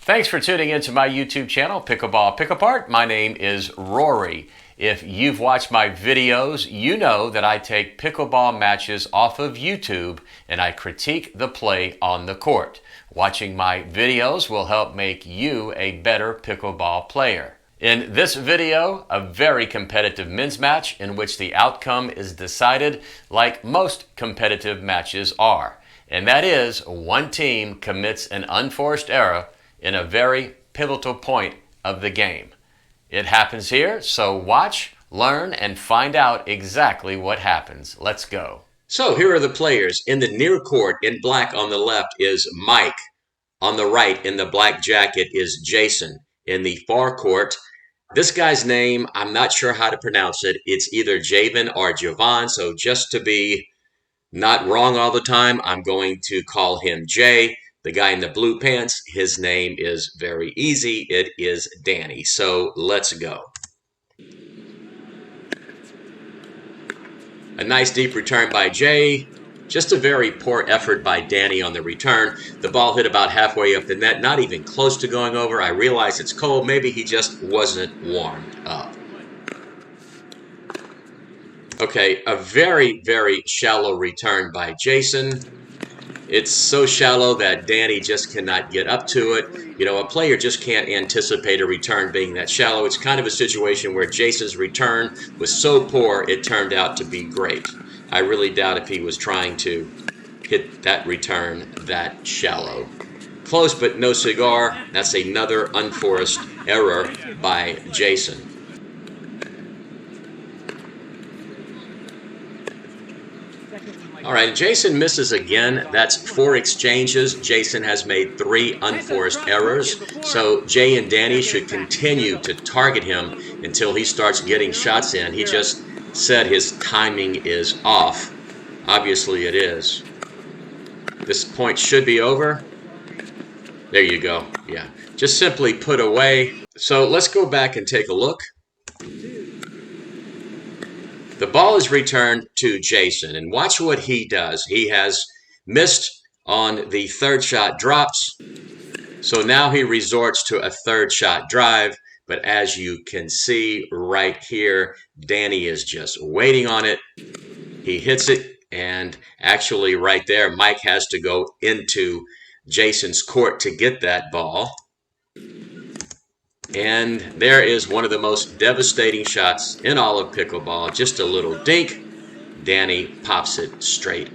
Thanks for tuning into my YouTube channel, Pickleball Pick Apart. My name is Rory. If you've watched my videos, you know that I take pickleball matches off of YouTube and I critique the play on the court. Watching my videos will help make you a better pickleball player. In this video, a very competitive men's match in which the outcome is decided like most competitive matches are. And that is, one team commits an unforced error in a very pivotal point of the game. It happens here, so watch, learn, and find out exactly what happens. Let's go. So here are the players. In the near court, in black on the left, is Mike. On the right, in the black jacket, is Jason. In the far court, this guy's name, I'm not sure how to pronounce it. It's either Javen or Javon, so just to be not wrong all the time, I'm going to call him Jay. The guy in the blue pants, his name is very easy. It is Danny. So let's go. A nice deep return by Jay. Just a very poor effort by Danny on the return. The ball hit about halfway up the net, not even close to going over. I realize it's cold. Maybe he just wasn't warmed up. Okay, a very, very shallow return by Jason. It's so shallow that Danny just cannot get up to it. You know, a player just can't anticipate a return being that shallow. It's kind of a situation where Jason's return was so poor, it turned out to be great. I really doubt if he was trying to hit that return that shallow. Close, but no cigar. That's another unforced error by Jason. All right, Jason misses again. That's 4 exchanges. Jason has made 3 unforced errors. So Jay and Danny should continue to target him until he starts getting shots in. He just said his timing is off. Obviously it is. This point should be over. There you go. Yeah, just simply put away. So let's go back and take a look. The ball is returned to Jason, and watch what he does. He has missed on the third shot drops, so now he resorts to a third shot drive, but as you can see right here, Danny is just waiting on it. He hits it, and actually right there, Mike has to go into Jason's court to get that ball. And there is one of the most devastating shots in all of pickleball. Just a little dink. Danny pops it straight,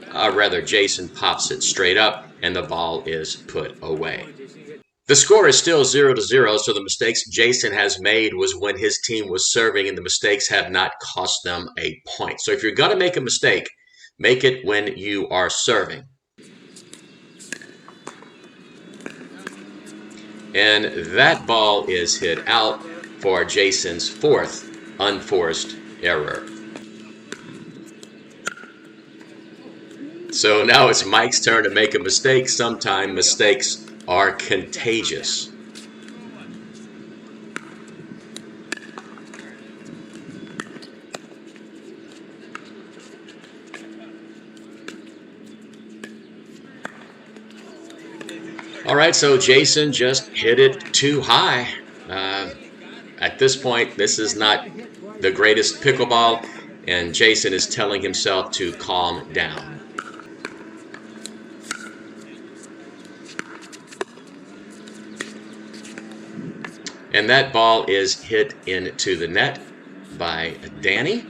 Jason pops it straight up, and the ball is put away. The score is still 0-0, so the mistakes Jason has made was when his team was serving, and the mistakes have not cost them a point. So if you're going to make a mistake, make it when you are serving. And that ball is hit out for Jason's 4th unforced error. So now it's Mike's turn to make a mistake. Sometimes mistakes are contagious. All right, so Jason just hit it too high. At this point, this is not the greatest pickleball, and Jason is telling himself to calm down. And that ball is hit into the net by Danny.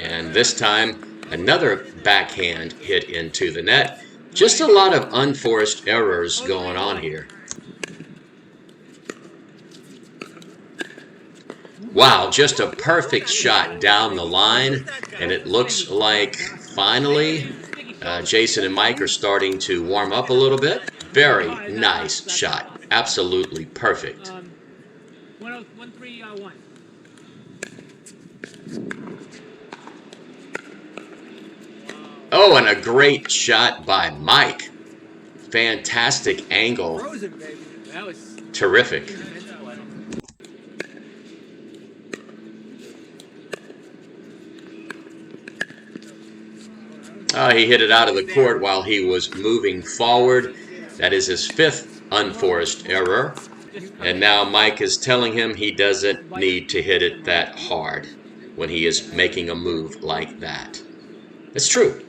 And this time, another backhand hit into the net. Just a lot of unforced errors going on here. Wow, just a perfect shot down the line. And it looks like finally Jason and Mike are starting to warm up a little bit. Very nice shot. Absolutely perfect. 1-3-1. Oh, and a great shot by Mike. Fantastic angle. Terrific. He hit it out of the court while he was moving forward. That is his 5th unforced error. And now Mike is telling him he doesn't need to hit it that hard when he is making a move like that. It's true.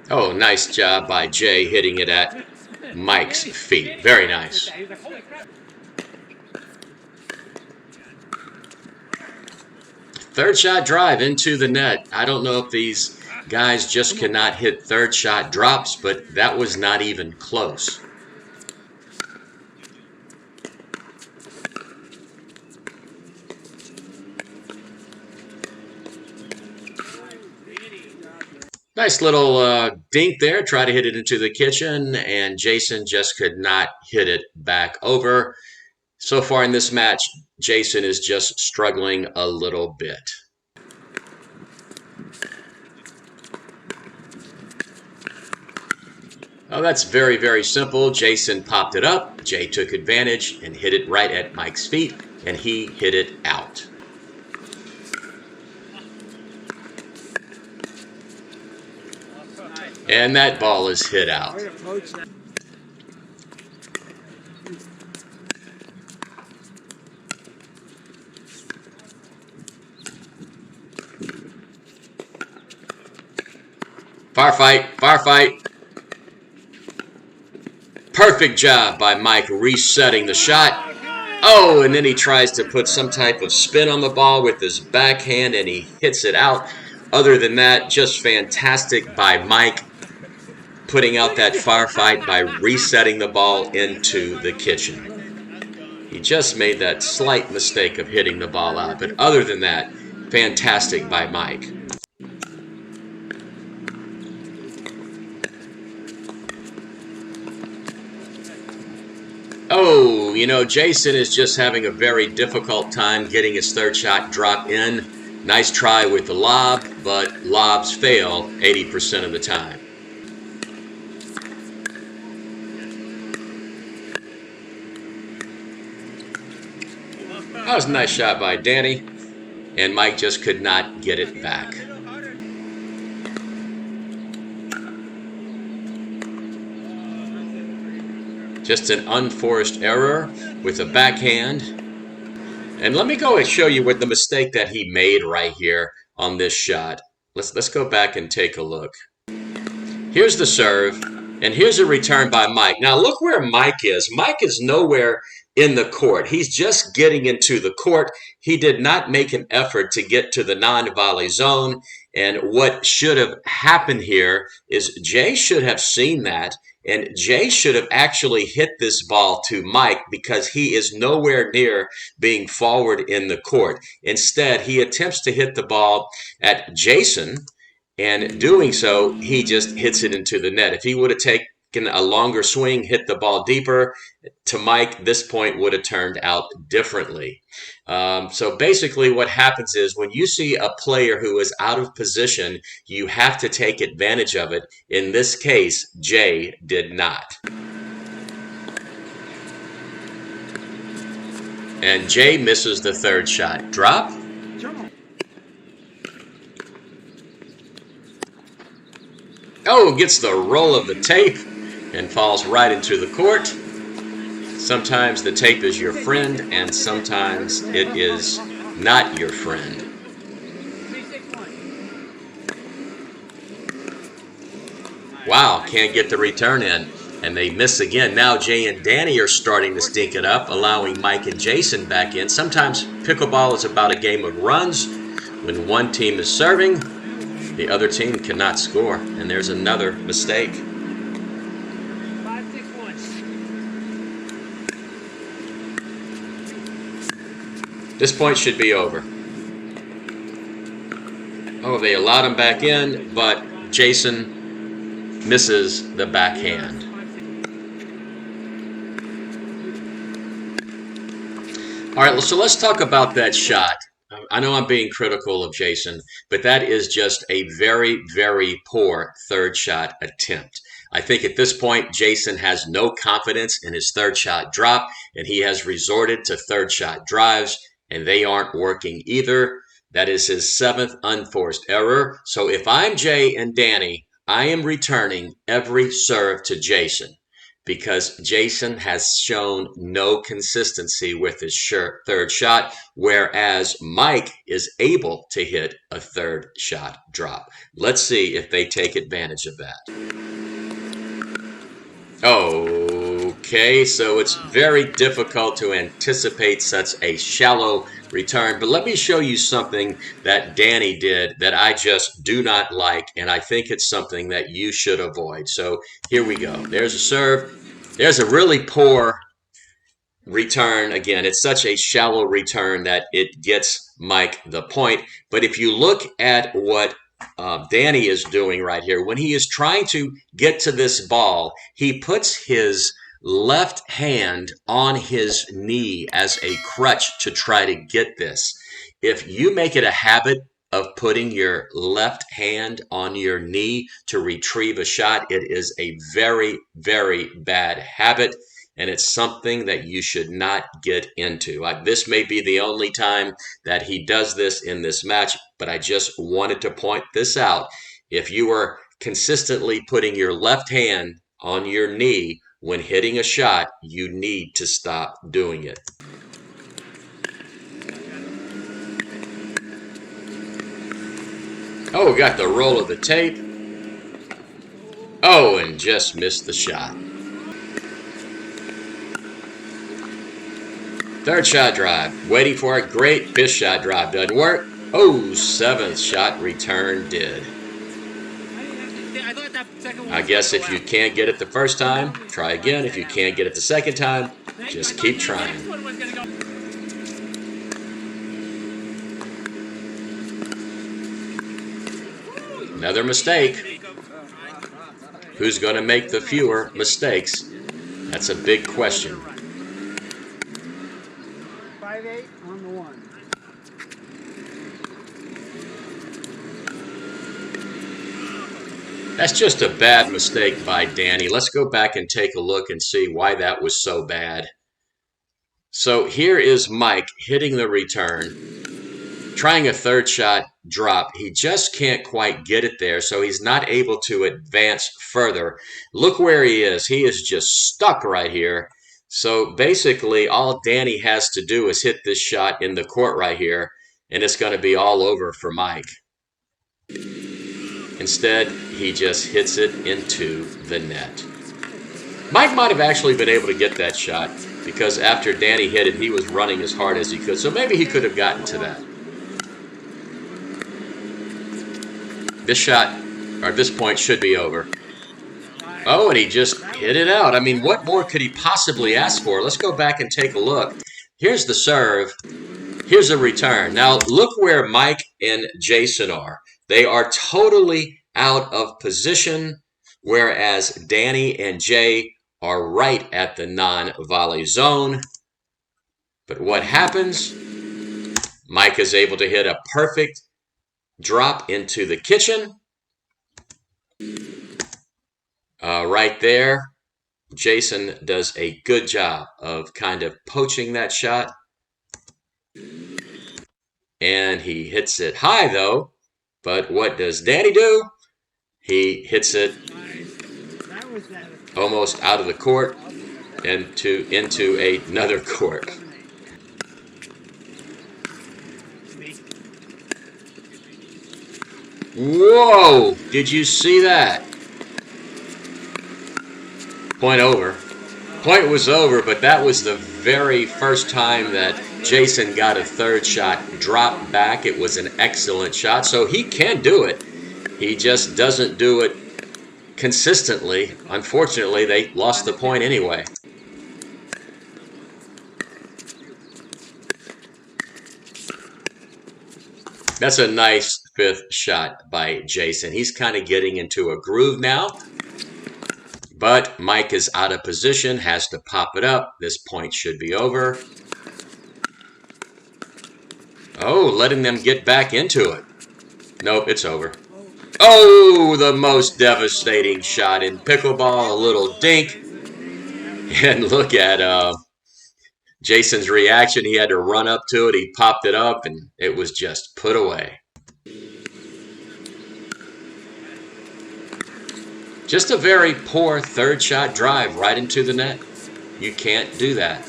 Oh, nice job by Jay hitting it at Mike's feet. Very nice. Third shot drive into the net. I don't know if these guys just cannot hit third shot drops, but that was not even close. Nice little dink there. Try to hit it into the kitchen, and Jason just could not hit it back over. So far in this match, Jason is just struggling a little bit. Oh, that's very, very simple. Jason popped it up. Jay took advantage and hit it right at Mike's feet, and he hit it out. And that ball is hit out. Far fight. Perfect job by Mike resetting the shot. Oh, and then he tries to put some type of spin on the ball with his backhand, and he hits it out. Other than that, just fantastic by Mike, putting out that far fight by resetting the ball into the kitchen. He just made that slight mistake of hitting the ball out, but other than that, fantastic by Mike. Oh, you know, Jason is just having a very difficult time getting his third shot drop in. Nice try with the lob, but lobs fail 80% of the time. That was a nice shot by Danny, and Mike just could not get it back. Just an unforced error with a backhand. And let me go and show you what the mistake that he made right here on this shot. Let's go back and take a look. Here's the serve, and here's a return by Mike. Now look where Mike is. Mike is nowhere in the court. He's just getting into the court. He did not make an effort to get to the non-volley zone. And what should have happened here is Jay should have seen that. And Jay should have actually hit this ball to Mike because he is nowhere near being forward in the court. Instead, he attempts to hit the ball at Jason, and doing so, he just hits it into the net. If he would have taken a longer swing, hit the ball deeper to Mike, this point would have turned out differently. So basically what happens is when you see a player who is out of position, you have to take advantage of it. In this case, Jay did not. And Jay misses the third shot. Drop. Oh, gets the roll of the tape and falls right into the court. Sometimes the tape is your friend, and sometimes it is not your friend. Wow, can't get the return in, and they miss again. Now Jay and Danny are starting to stink it up, allowing Mike and Jason back in. Sometimes pickleball is about a game of runs. When one team is serving, the other team cannot score, and there's another mistake. This point should be over. Oh, they allowed him back in, but Jason misses the backhand. All right, so let's talk about that shot. I know I'm being critical of Jason, but that is just a very, very poor third shot attempt. I think at this point, Jason has no confidence in his third shot drop, and he has resorted to third shot drives. and they aren't working either. That is his 7th unforced error. So if I'm Jay and Danny, I am returning every serve to Jason because Jason has shown no consistency with his third shot, whereas Mike is able to hit a third shot drop. Let's see if they take advantage of that. Okay, so it's very difficult to anticipate such a shallow return, but let me show you something that Danny did that I just do not like, and I think it's something that you should avoid. So here we go. There's a serve. There's a really poor return. Again, it's such a shallow return that it gets Mike the point. But if you look at what Danny is doing right here, when he is trying to get to this ball, he puts his left hand on his knee as a crutch to try to get this. If you make it a habit of putting your left hand on your knee to retrieve a shot, it is a very, very bad habit. And it's something that you should not get into. This may be the only time that he does this in this match, but I just wanted to point this out. If you are consistently putting your left hand on your knee when hitting a shot, you need to stop doing it. Oh, we got the roll of the tape. Oh, and just missed the shot. Third shot drive, waiting for a great fifth shot drive, doesn't work. Oh, 7th shot return did. I guess if you can't get it the first time, try again. If you can't get it the second time, just keep trying. Another mistake. Who's going to make the fewer mistakes? That's a big question. 5-8 on the 1. That's just a bad mistake by Danny. Let's go back and take a look and see why that was so bad. So here is Mike hitting the return, trying a third shot drop. He just can't quite get it there, so he's not able to advance further. Look where he is. He is just stuck right here. So basically, all Danny has to do is hit this shot in the court right here, and it's going to be all over for Mike. Instead, he just hits it into the net. Mike might have actually been able to get that shot because after Danny hit it, he was running as hard as he could. So maybe he could have gotten to that. This shot, or this point, should be over. Oh, and he just hit it out. I mean, what more could he possibly ask for? Let's go back and take a look. Here's the serve. Here's a return. Now, look where Mike and Jason are. They are totally out of position, whereas Danny and Jay are right at the non-volley zone. But what happens? Mike is able to hit a perfect drop into the kitchen. Right there, Jason does a good job of kind of poaching that shot. And he hits it high, though. But what does Danny do? He hits it almost out of the court and into another court. Whoa! Did you see that? Point over. Point was over, but that was the very first time that Jason got a third shot drop back. It was an excellent shot, so he can do it. He just doesn't do it consistently. Unfortunately, they lost the point anyway. That's a nice fifth shot by Jason. He's kind of getting into a groove now. But Mike is out of position, has to pop it up. This point should be over. Oh, letting them get back into it. Nope, it's over. Oh, the most devastating shot in pickleball. A little dink. And look at Jason's reaction, he had to run up to it. He popped it up, and it was just put away. Just a very poor third shot drive right into the net. You can't do that.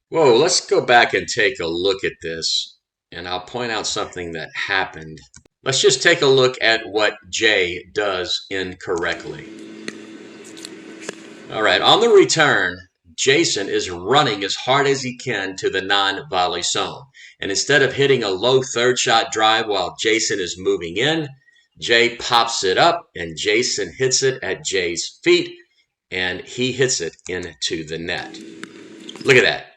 Whoa, let's go back and take a look at this, and I'll point out something that happened. Let's just take a look at what Jay does incorrectly. All right, on the return, Jason is running as hard as he can to the non-volley zone. And instead of hitting a low third shot drive while Jason is moving in, Jay pops it up and Jason hits it at Jay's feet, and he hits it into the net. Look at that.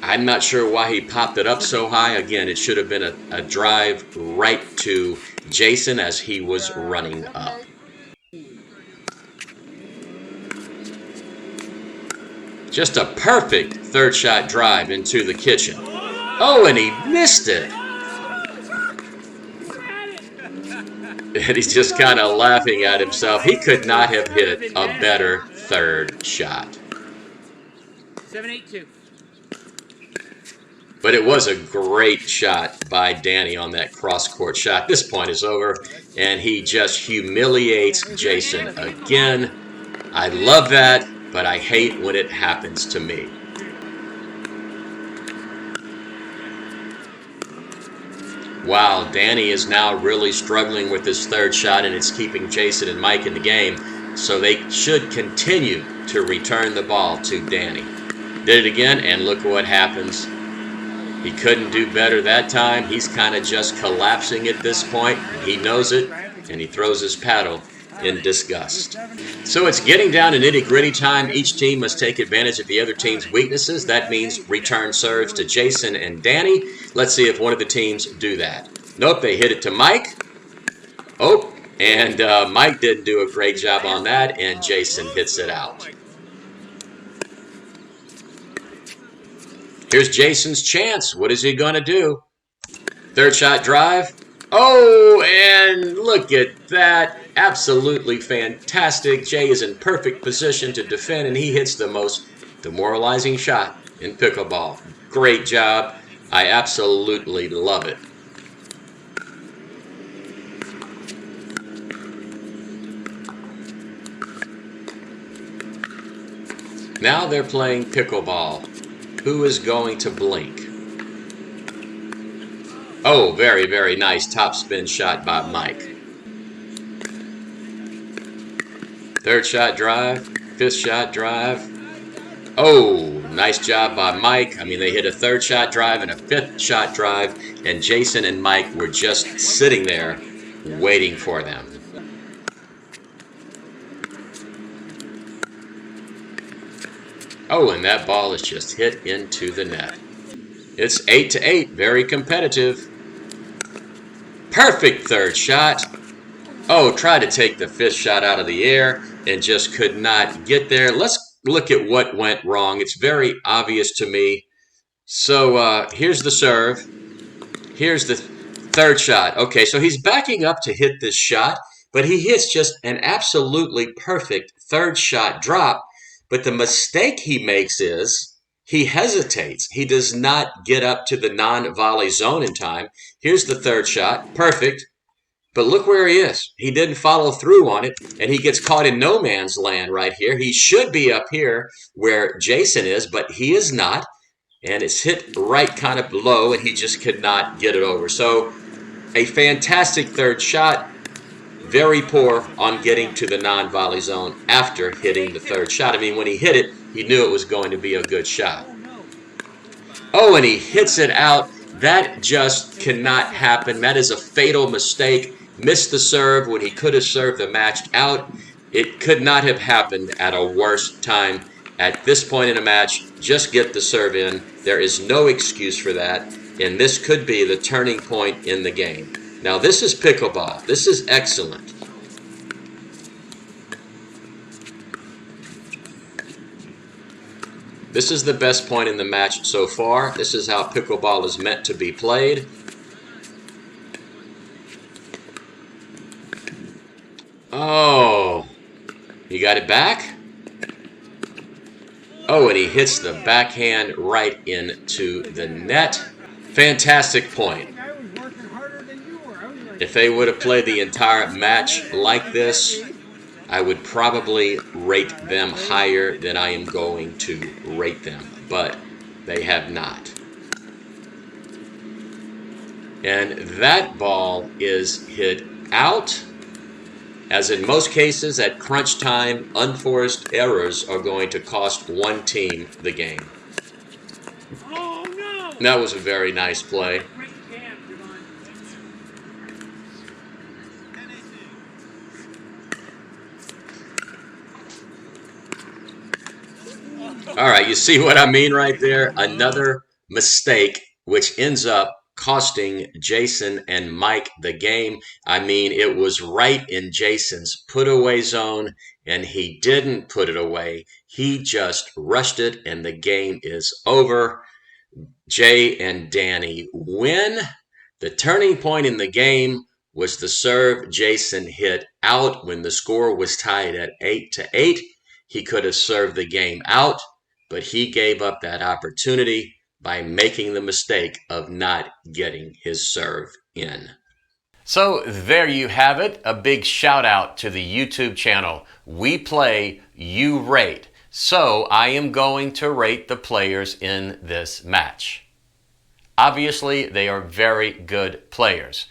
I'm not sure why he popped it up so high. Again, it should have been a drive right to Jason as he was running up. Just a perfect third shot drive into the kitchen. Oh, and he missed it. And he's just kind of laughing at himself. He could not have hit a better third shot. 7-8-2. But it was a great shot by Danny on that cross-court shot. This point is over, and he just humiliates Jason again. I love that, but I hate when it happens to me. Wow, Danny is now really struggling with his third shot, and it's keeping Jason and Mike in the game. So they should continue to return the ball to Danny. Did it again, and look what happens. He couldn't do better that time. He's kind of just collapsing at this point. He knows it, and he throws his paddle in disgust. So it's getting down to nitty-gritty time. Each team must take advantage of the other team's weaknesses. That means return serves to Jason and Danny. Let's see if one of the teams do that. Nope, they hit it to Mike. Oh, and Mike didn't do a great job on that, and Jason hits it out. Here's Jason's chance. What is he going to do? Third shot drive. Oh, and look at that. Absolutely fantastic. Jay is in perfect position to defend, and he hits the most demoralizing shot in pickleball. Great job. I absolutely love it. Now they're playing pickleball. Who is going to blink? Oh, very, very nice topspin shot by Mike. Third shot drive, fifth shot drive. Oh, nice job by Mike. I mean, they hit a third shot drive and a fifth shot drive, and Jason and Mike were just sitting there waiting for them. Oh, and that ball is just hit into the net. It's 8-8, very competitive. Perfect third shot. Oh, tried to take the fifth shot out of the air and just could not get there. Let's look at what went wrong. It's very obvious to me. So here's the serve. Here's the third shot. Okay, so he's backing up to hit this shot, but he hits just an absolutely perfect third shot drop. But the mistake he makes is he hesitates. He does not get up to the non-volley zone in time. Here's the third shot. Perfect. But look where he is. He didn't follow through on it, and he gets caught in no man's land right here. He should be up here where Jason is, but he is not. And it's hit right kind of low, and he just could not get it over. So a fantastic third shot. Very poor on getting to the non-volley zone after hitting the third shot. I mean, when he hit it, he knew it was going to be a good shot. Oh, and he hits it out. That just cannot happen. That is a fatal mistake. Missed the serve when he could have served the match out. It could not have happened at a worse time. At this point in a match, just get the serve in. There is no excuse for that, and this could be the turning point in the game. Now, this is pickleball. This is excellent. This is the best point in the match so far. This is how pickleball is meant to be played. Oh, he got it back? Oh, and he hits the backhand right into the net. Fantastic point. If they would have played the entire match like this, I would probably rate them higher than I am going to rate them, but they have not. And that ball is hit out. As in most cases, at crunch time, unforced errors are going to cost one team the game. Oh, no! That was a very nice play. All right, you see what I mean right there? Another mistake, which ends up costing Jason and Mike the game. I mean, it was right in Jason's put-away zone, and he didn't put it away. He just rushed it, and the game is over. Jay and Danny win. The turning point in the game was the serve Jason hit out when the score was tied at 8-8. He could have served the game out, but he gave up that opportunity by making the mistake of not getting his serve in. So there you have it. A big shout out to the YouTube channel. We play, you rate. So I am going to rate the players in this match. Obviously, they are very good players.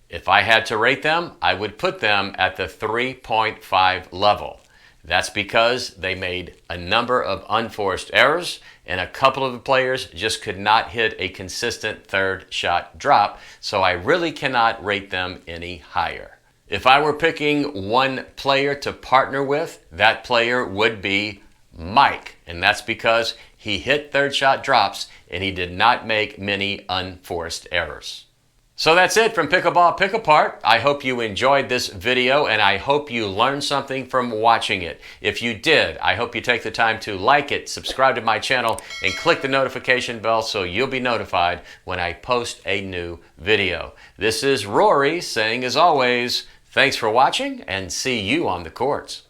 If I had to rate them, I would put them at the 3.5 level. That's because they made a number of unforced errors, and a couple of the players just could not hit a consistent third shot drop, so I really cannot rate them any higher. If I were picking one player to partner with, that player would be Mike, and that's because he hit third shot drops and he did not make many unforced errors. So that's it from Pickleball Pick Apart. I hope you enjoyed this video and I hope you learned something from watching it. If you did, I hope you take the time to like it, subscribe to my channel, and click the notification bell so you'll be notified when I post a new video. This is Rory saying, as always, thanks for watching and see you on the courts.